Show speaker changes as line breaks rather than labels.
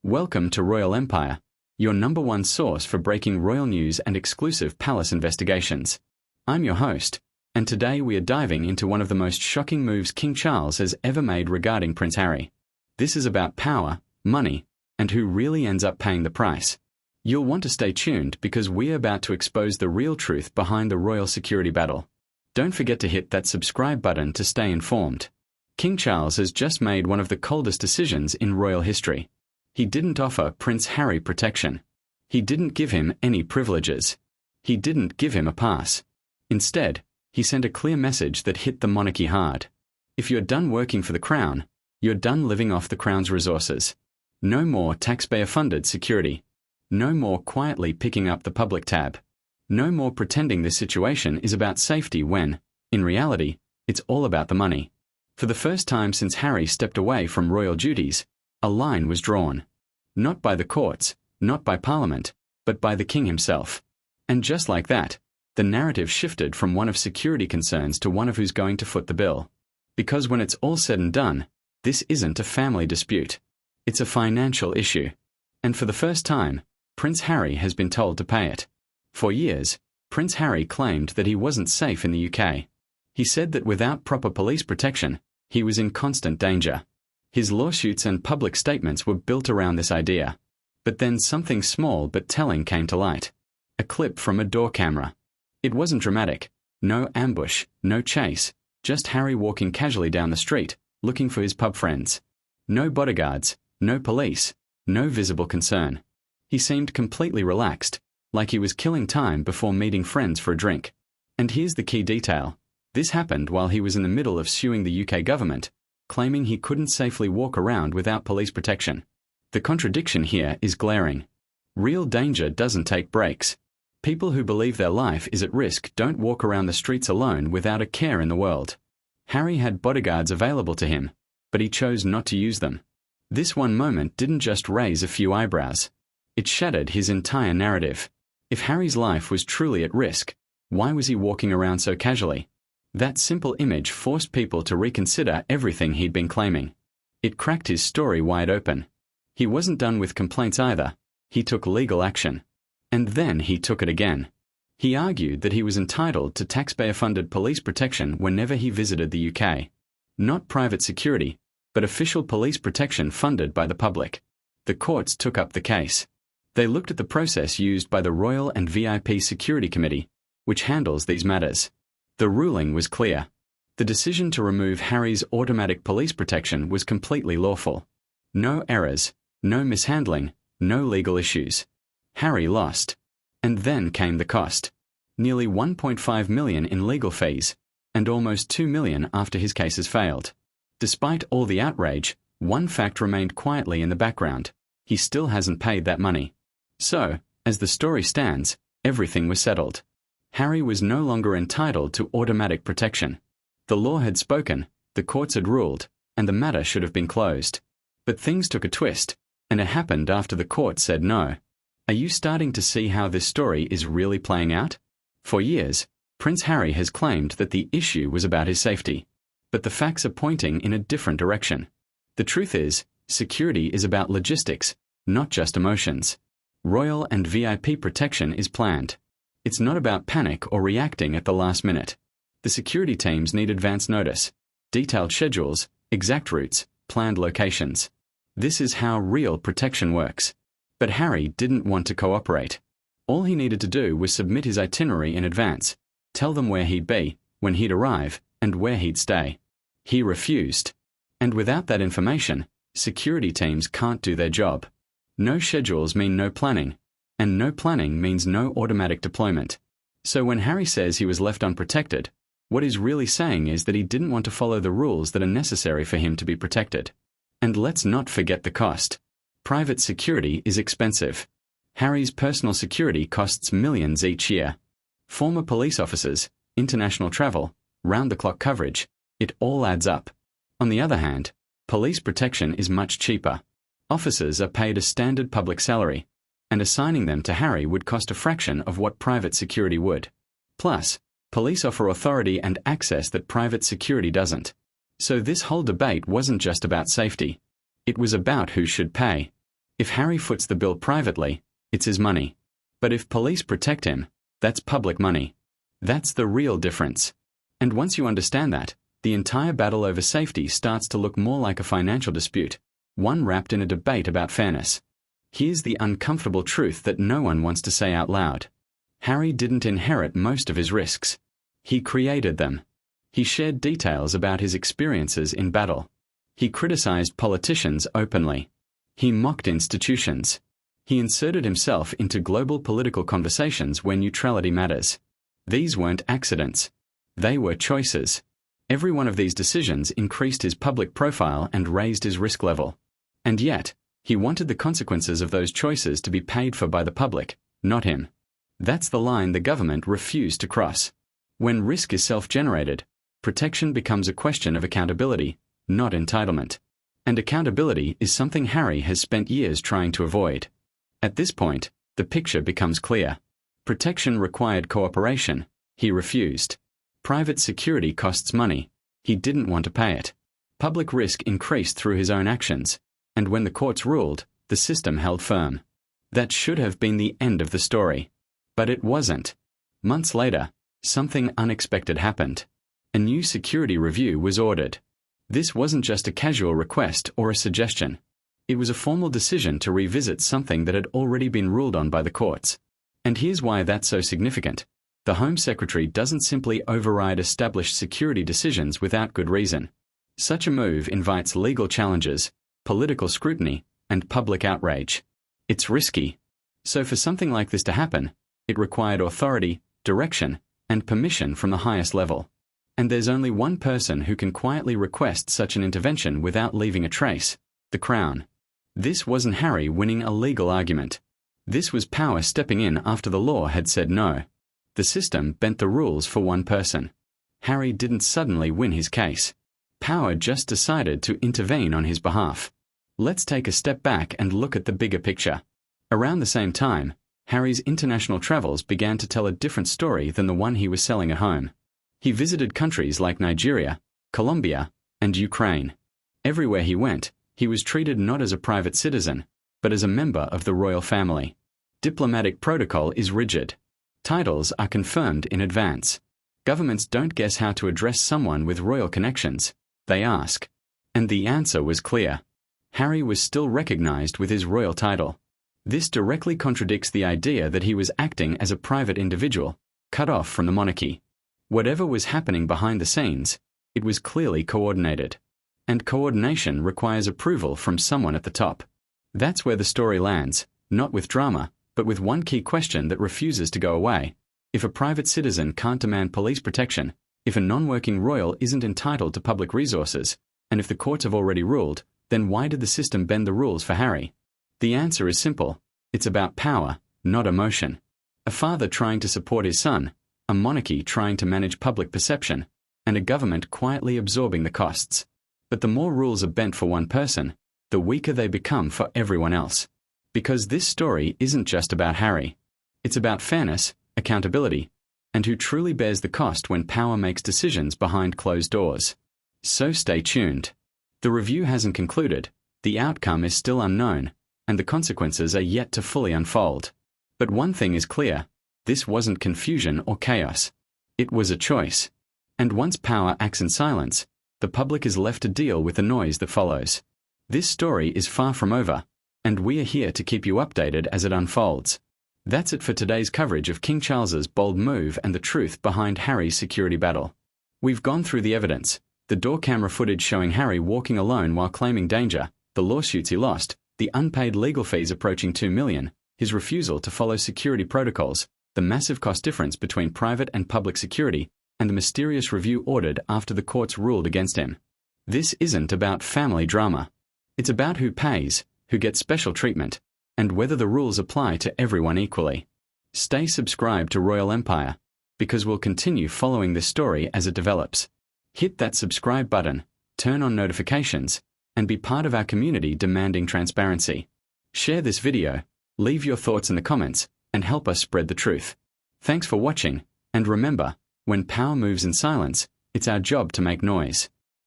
Welcome to Royal Empire, your #1 source for breaking royal news and exclusive palace investigations. I'm your host, and today we are diving into one of the most shocking moves King Charles has ever made regarding Prince Harry. This is about power, money, and who really ends up paying the price. You'll want to stay tuned because we're about to expose the real truth behind the royal security battle. Don't forget to hit that subscribe button to stay informed. King Charles has just made one of the coldest decisions in royal history. He didn't offer Prince Harry protection. He didn't give him any privileges. He didn't give him a pass. Instead, he sent a clear message that hit the monarchy hard. If you're done working for the crown, you're done living off the crown's resources. No more taxpayer-funded security. No more quietly picking up the public tab. No more pretending this situation is about safety when, in reality, it's all about the money. For the first time since Harry stepped away from royal duties, a line was drawn. Not by the courts, not by Parliament, but by the King himself. And just like that, the narrative shifted from one of security concerns to one of who's going to foot the bill. Because when it's all said and done, this isn't a family dispute. It's a financial issue. And for the first time, Prince Harry has been told to pay it. For years, Prince Harry claimed that he wasn't safe in the UK. He said that without proper police protection, he was in constant danger. His lawsuits and public statements were built around this idea. But then something small but telling came to light. A clip from a door camera. It wasn't dramatic. No ambush, no chase, just Harry walking casually down the street, looking for his pub friends. No bodyguards, no police, no visible concern. He seemed completely relaxed, like he was killing time before meeting friends for a drink. And here's the key detail. This happened while he was in the middle of suing the UK government, claiming he couldn't safely walk around without police protection. The contradiction here is glaring. Real danger doesn't take breaks. People who believe their life is at risk don't walk around the streets alone without a care in the world. Harry had bodyguards available to him, but he chose not to use them. This one moment didn't just raise a few eyebrows. It shattered his entire narrative. If Harry's life was truly at risk, why was he walking around so casually? That simple image forced people to reconsider everything he'd been claiming. It cracked his story wide open. He wasn't done with complaints either. He took legal action. And then he took it again. He argued that he was entitled to taxpayer-funded police protection whenever he visited the UK. Not private security, but official police protection funded by the public. The courts took up the case. They looked at the process used by the Royal and VIP Security Committee, which handles these matters. The ruling was clear. The decision to remove Harry's automatic police protection was completely lawful. No errors, no mishandling, no legal issues. Harry lost. And then came the cost. Nearly $1.5 million in legal fees, and almost $2 million after his cases failed. Despite all the outrage, one fact remained quietly in the background. He still hasn't paid that money. So, as the story stands, everything was settled. Harry was no longer entitled to automatic protection. The law had spoken, the courts had ruled, and the matter should have been closed. But things took a twist, and it happened after the court said no. Are you starting to see how this story is really playing out? For years, Prince Harry has claimed that the issue was about his safety. But the facts are pointing in a different direction. The truth is, security is about logistics, not just emotions. Royal and VIP protection is planned. It's not about panic or reacting at the last minute. The security teams need advance notice, detailed schedules, exact routes, planned locations. This is how real protection works. But Harry didn't want to cooperate. All he needed to do was submit his itinerary in advance, tell them where he'd be, when he'd arrive, and where he'd stay. He refused. And without that information, security teams can't do their job. No schedules mean no planning. And no planning means no automatic deployment. So when Harry says he was left unprotected, what he's really saying is that he didn't want to follow the rules that are necessary for him to be protected. And let's not forget the cost. Private security is expensive. Harry's personal security costs millions each year. Former police officers, international travel, round-the-clock coverage, it all adds up. On the other hand, police protection is much cheaper. Officers are paid a standard public salary, and assigning them to Harry would cost a fraction of what private security would. Plus, police offer authority and access that private security doesn't. So this whole debate wasn't just about safety. It was about who should pay. If Harry foots the bill privately, it's his money. But if police protect him, that's public money. That's the real difference. And once you understand that, the entire battle over safety starts to look more like a financial dispute, one wrapped in a debate about fairness. Here's the uncomfortable truth that no one wants to say out loud. Harry didn't inherit most of his risks. He created them. He shared details about his experiences in battle. He criticized politicians openly. He mocked institutions. He inserted himself into global political conversations where neutrality matters. These weren't accidents. They were choices. Every one of these decisions increased his public profile and raised his risk level. And yet, he wanted the consequences of those choices to be paid for by the public, not him. That's the line the government refused to cross. When risk is self-generated, protection becomes a question of accountability, not entitlement. And accountability is something Harry has spent years trying to avoid. At this point, the picture becomes clear. Protection required cooperation. He refused. Private security costs money. He didn't want to pay it. Public risk increased through his own actions. And when the courts ruled, the system held firm. That should have been the end of the story. But it wasn't. Months later, something unexpected happened. A new security review was ordered. This wasn't just a casual request or a suggestion. It was a formal decision to revisit something that had already been ruled on by the courts. And here's why that's so significant. The Home Secretary doesn't simply override established security decisions without good reason. Such a move invites legal challenges, political scrutiny, and public outrage. It's risky. So for something like this to happen, it required authority, direction, and permission from the highest level. And there's only one person who can quietly request such an intervention without leaving a trace: the Crown. This wasn't Harry winning a legal argument. This was power stepping in after the law had said no. The system bent the rules for one person. Harry didn't suddenly win his case. Power just decided to intervene on his behalf. Let's take a step back and look at the bigger picture. Around the same time, Harry's international travels began to tell a different story than the one he was selling at home. He visited countries like Nigeria, Colombia, and Ukraine. Everywhere he went, he was treated not as a private citizen, but as a member of the royal family. Diplomatic protocol is rigid. Titles are confirmed in advance. Governments don't guess how to address someone with royal connections. They ask. And the answer was clear. Harry was still recognized with his royal title. This directly contradicts the idea that he was acting as a private individual, cut off from the monarchy. Whatever was happening behind the scenes, it was clearly coordinated. And coordination requires approval from someone at the top. That's where the story lands, not with drama, but with one key question that refuses to go away. If a private citizen can't demand police protection, if a non-working royal isn't entitled to public resources, and if the courts have already ruled, then why did the system bend the rules for Harry? The answer is simple. It's about power, not emotion. A father trying to support his son, a monarchy trying to manage public perception, and a government quietly absorbing the costs. But the more rules are bent for one person, the weaker they become for everyone else. Because this story isn't just about Harry. It's about fairness, accountability, and who truly bears the cost when power makes decisions behind closed doors. So stay tuned. The review hasn't concluded, the outcome is still unknown, and the consequences are yet to fully unfold. But one thing is clear: this wasn't confusion or chaos. It was a choice. And once power acts in silence, the public is left to deal with the noise that follows. This story is far from over, and we are here to keep you updated as it unfolds. That's it for today's coverage of King Charles's bold move and the truth behind Harry's security battle. We've gone through the evidence, the door camera footage showing Harry walking alone while claiming danger, the lawsuits he lost, the unpaid legal fees approaching $2 million, his refusal to follow security protocols, the massive cost difference between private and public security, and the mysterious review ordered after the courts ruled against him. This isn't about family drama. It's about who pays, who gets special treatment, and whether the rules apply to everyone equally. Stay subscribed to Royal Empire, because we'll continue following this story as it develops. Hit that subscribe button, turn on notifications, and be part of our community demanding transparency. Share this video, leave your thoughts in the comments, and help us spread the truth. Thanks for watching, and remember, when power moves in silence, it's our job to make noise.